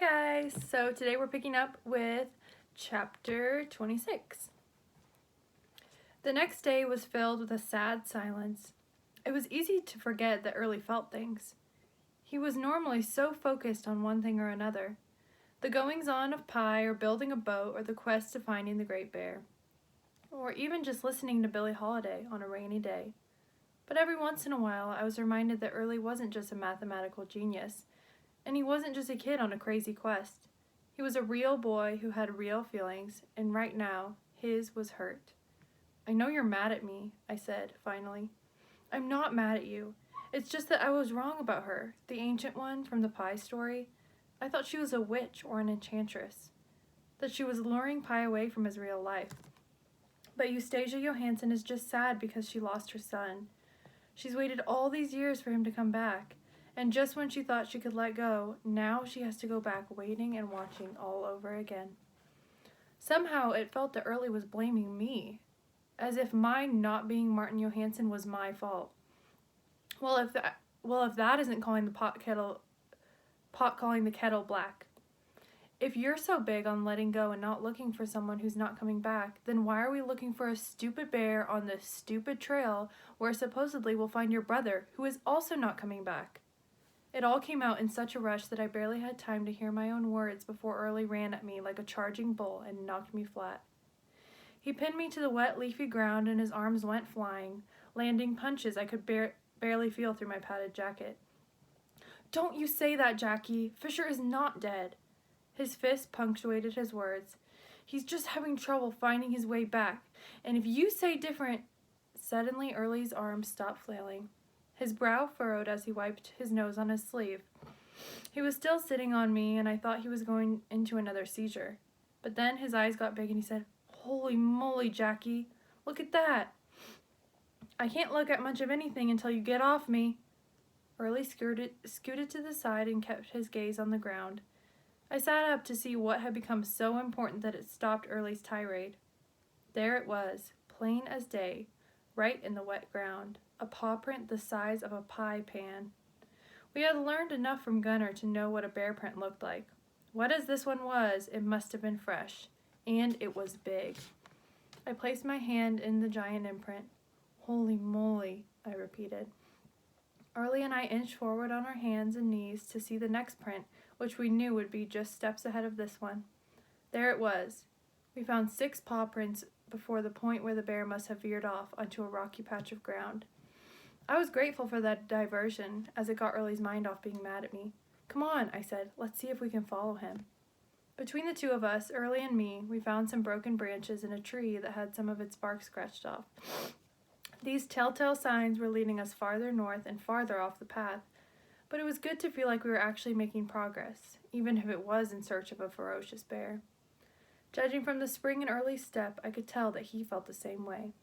Hi guys! So today we're picking up with chapter 26. The next day was filled with a sad silence. It was easy to forget that Early felt things. He was normally so focused on one thing or another. The goings-on of Pie, or building a boat, or the quest of finding the Great Bear. Or even just listening to Billie Holiday on a rainy day. But every once in a while I was reminded that Early wasn't just a mathematical genius, and he wasn't just a kid on a crazy quest. He was a real boy who had real feelings, and right now, his was hurt. "I know you're mad at me," I said, finally. "I'm not mad at you. It's just that I was wrong about her, the ancient one from the Pie story. I thought she was a witch or an enchantress, that she was luring Pie away from his real life. But Eustacia Johansson is just sad because she lost her son. She's waited all these years for him to come back. And just when she thought she could let go, now she has to go back waiting and watching all over again." Somehow it felt that Early was blaming me, as if my not being Martin Johansson was my fault. Well, if that isn't calling the pot calling the kettle black. If you're so big on letting go and not looking for someone who's not coming back, then why are we looking for a stupid bear on this stupid trail where supposedly we'll find your brother, who is also not coming back? It all came out in such a rush that I barely had time to hear my own words before Early ran at me like a charging bull and knocked me flat. He pinned me to the wet, leafy ground and his arms went flying, landing punches I could barely feel through my padded jacket. "Don't you say that, Jackie! Fisher is not dead." His fist punctuated his words. "He's just having trouble finding his way back, and if you say different—" Suddenly Early's arms stopped flailing. His brow furrowed as he wiped his nose on his sleeve. He was still sitting on me, and I thought he was going into another seizure. But then his eyes got big and he said, "Holy moly, Jackie! Look at that!" "I can't look at much of anything until you get off me." Early scooted to the side and kept his gaze on the ground. I sat up to see what had become so important that it stopped Early's tirade. There it was, plain as day, right in the wet ground. A paw print the size of a pie pan. We had learned enough from Gunnar to know what a bear print looked like. Wet as this one was, it must have been fresh. And it was big. I placed my hand in the giant imprint. "Holy moly," I repeated. Early and I inched forward on our hands and knees to see the next print, which we knew would be just steps ahead of this one. There it was. We found 6 paw prints before the point where the bear must have veered off onto a rocky patch of ground. I was grateful for that diversion, as it got Early's mind off being mad at me. "Come on," I said, "let's see if we can follow him." Between the two of us, Early and me, we found some broken branches in a tree that had some of its bark scratched off. These telltale signs were leading us farther north and farther off the path, but it was good to feel like we were actually making progress, even if it was in search of a ferocious bear. Judging from the spring in Early's step, I could tell that he felt the same way.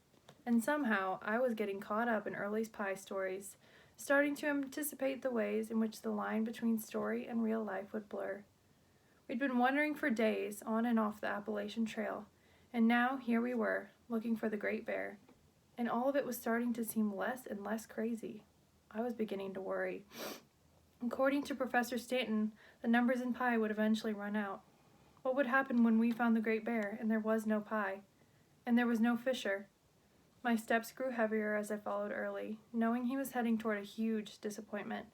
And somehow, I was getting caught up in Early's Pie stories, starting to anticipate the ways in which the line between story and real life would blur. We'd been wandering for days, on and off the Appalachian Trail, and now here we were, looking for the Great Bear. And all of it was starting to seem less and less crazy. I was beginning to worry. According to Professor Stanton, the numbers in Pie would eventually run out. What would happen when we found the Great Bear and there was no Pie? And there was no Fisher? My steps grew heavier as I followed Early, knowing he was heading toward a huge disappointment.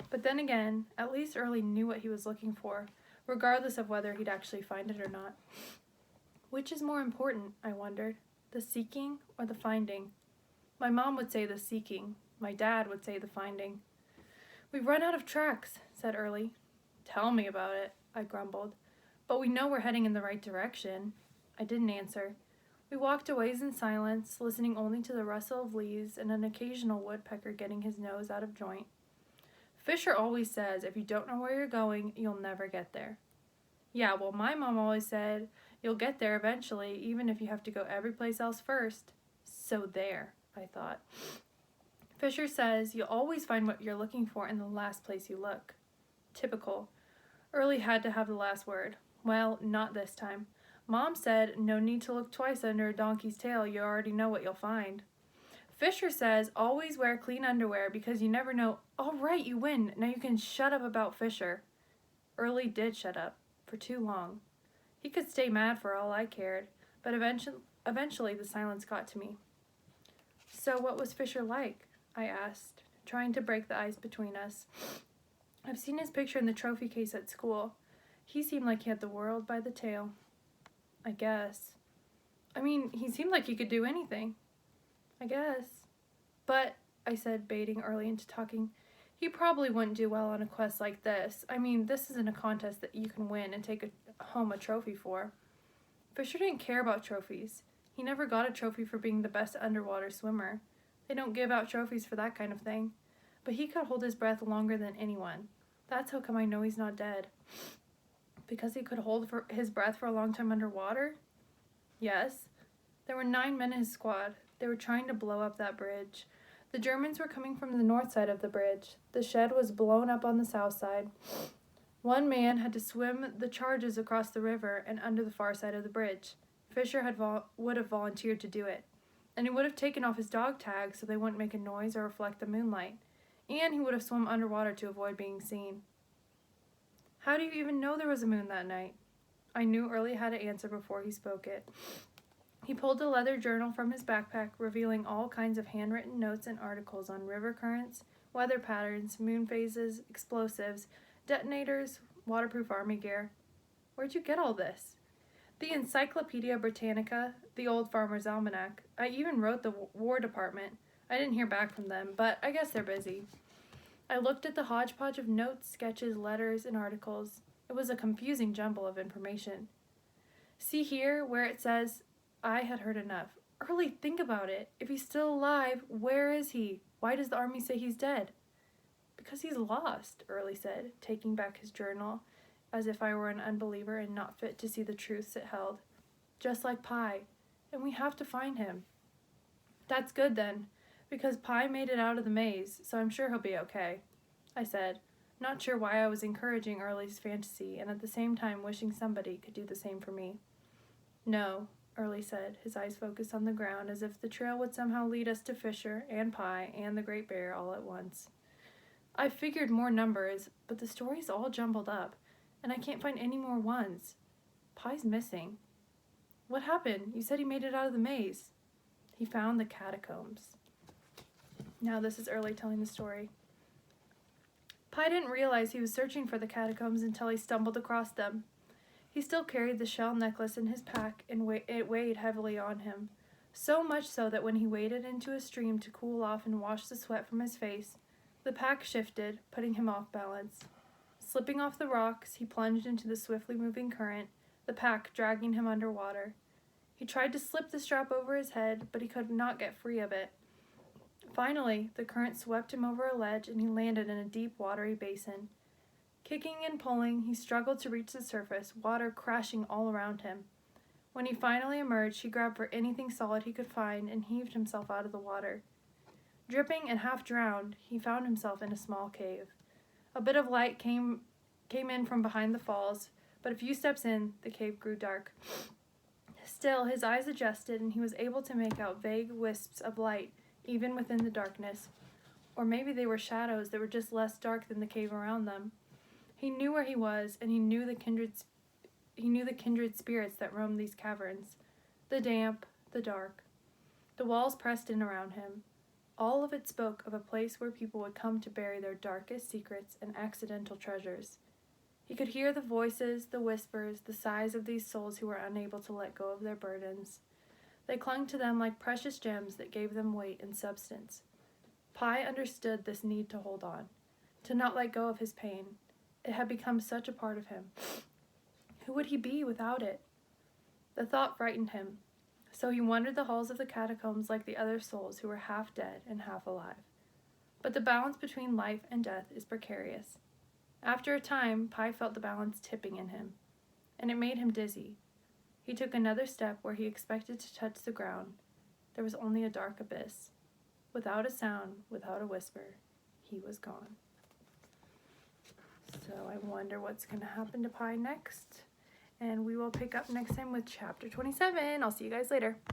But then again, at least Early knew what he was looking for, regardless of whether he'd actually find it or not. Which is more important, I wondered, the seeking or the finding? My mom would say the seeking. My dad would say the finding. "We've run out of tracks," said Early. "Tell me about it," I grumbled. "But we know we're heading in the right direction." I didn't answer. We walked a ways in silence, listening only to the rustle of leaves and an occasional woodpecker getting his nose out of joint. "Fisher always says if you don't know where you're going, you'll never get there." "Yeah, well, my mom always said you'll get there eventually, even if you have to go every place else first." So there, I thought. "Fisher says you'll always find what you're looking for in the last place you look." Typical. Early had to have the last word. Well, not this time. Mom said no need to look twice under a donkey's tail, you already know what you'll find. "Fisher says always wear clean underwear because you never know—" "All right, you win. Now you can shut up about Fisher." Early did shut up, for too long. He could stay mad for all I cared, but eventually the silence got to me. So what was Fisher like? I asked, trying to break the ice between us. I've seen his picture in the trophy case at school. He seemed like he had the world by the tail. I guess. I mean, he seemed like he could do anything. I guess. But, I said, baiting Early into talking, he probably wouldn't do well on a quest like this. I mean, this isn't a contest that you can win and take home a trophy for. Fisher didn't care about trophies. He never got a trophy for being the best underwater swimmer. They don't give out trophies for that kind of thing. But he could hold his breath longer than anyone. That's how come I know he's not dead. Because he could hold his breath for a long time underwater? Yes. There were 9 men in his squad. They were trying to blow up that bridge. The Germans were coming from the north side of the bridge. The shed was blown up on the south side. One man had to swim the charges across the river and under the far side of the bridge. Fisher would have volunteered to do it. And he would have taken off his dog tag so they wouldn't make a noise or reflect the moonlight. And he would have swum underwater to avoid being seen. How do you even know there was a moon that night? I knew Early had to answer before he spoke it. He pulled a leather journal from his backpack, revealing all kinds of handwritten notes and articles on river currents, weather patterns, moon phases, explosives, detonators, waterproof army gear. Where'd you get all this? The Encyclopedia Britannica, the Old Farmer's Almanac. I even wrote the War Department. I didn't hear back from them, but I guess they're busy. I looked at the hodgepodge of notes, sketches, letters, and articles. It was a confusing jumble of information. See here, where it says, I had heard enough. Early, think about it. If he's still alive, where is he? Why does the army say he's dead? Because he's lost, Early said, taking back his journal, as if I were an unbeliever and not fit to see the truths it held. Just like Pi. And we have to find him. That's good then, because Pi made it out of the maze, so I'm sure he'll be okay, I said, not sure why I was encouraging Early's fantasy and at the same time wishing somebody could do the same for me. No, Early said, his eyes focused on the ground as if the trail would somehow lead us to Fisher and Pi and the Great Bear all at once. I figured more numbers, but the story's all jumbled up, and I can't find any more ones. Pi's missing. What happened? You said he made it out of the maze. He found the catacombs. Now this is Early telling the story. Pi didn't realize he was searching for the catacombs until he stumbled across them. He still carried the shell necklace in his pack, and it weighed heavily on him. So much so that when he waded into a stream to cool off and wash the sweat from his face, the pack shifted, putting him off balance. Slipping off the rocks, he plunged into the swiftly moving current, the pack dragging him underwater. He tried to slip the strap over his head, but he could not get free of it. Finally, the current swept him over a ledge and he landed in a deep, watery basin. Kicking and pulling, he struggled to reach the surface, water crashing all around him. When he finally emerged, he grabbed for anything solid he could find and heaved himself out of the water. Dripping and half drowned, he found himself in a small cave. A bit of light came in from behind the falls, but a few steps in, the cave grew dark. Still, his eyes adjusted and he was able to make out vague wisps of light, even within the darkness. Or maybe they were shadows that were just less dark than the cave around them. He knew where he was, and he knew the kindred spirits that roamed these caverns. The damp, the dark. The walls pressed in around him. All of it spoke of a place where people would come to bury their darkest secrets and accidental treasures. He could hear the voices, the whispers, the sighs of these souls who were unable to let go of their burdens. They clung to them like precious gems that gave them weight and substance. Pi understood this need to hold on, to not let go of his pain. It had become such a part of him. Who would he be without it? The thought frightened him, so he wandered the halls of the catacombs like the other souls who were half dead and half alive. But the balance between life and death is precarious. After a time, Pi felt the balance tipping in him, and it made him dizzy. He took another step where he expected to touch the ground. There was only a dark abyss. Without a sound, without a whisper, he was gone. So I wonder what's going to happen to Pi next. And we will pick up next time with chapter 27. I'll see you guys later.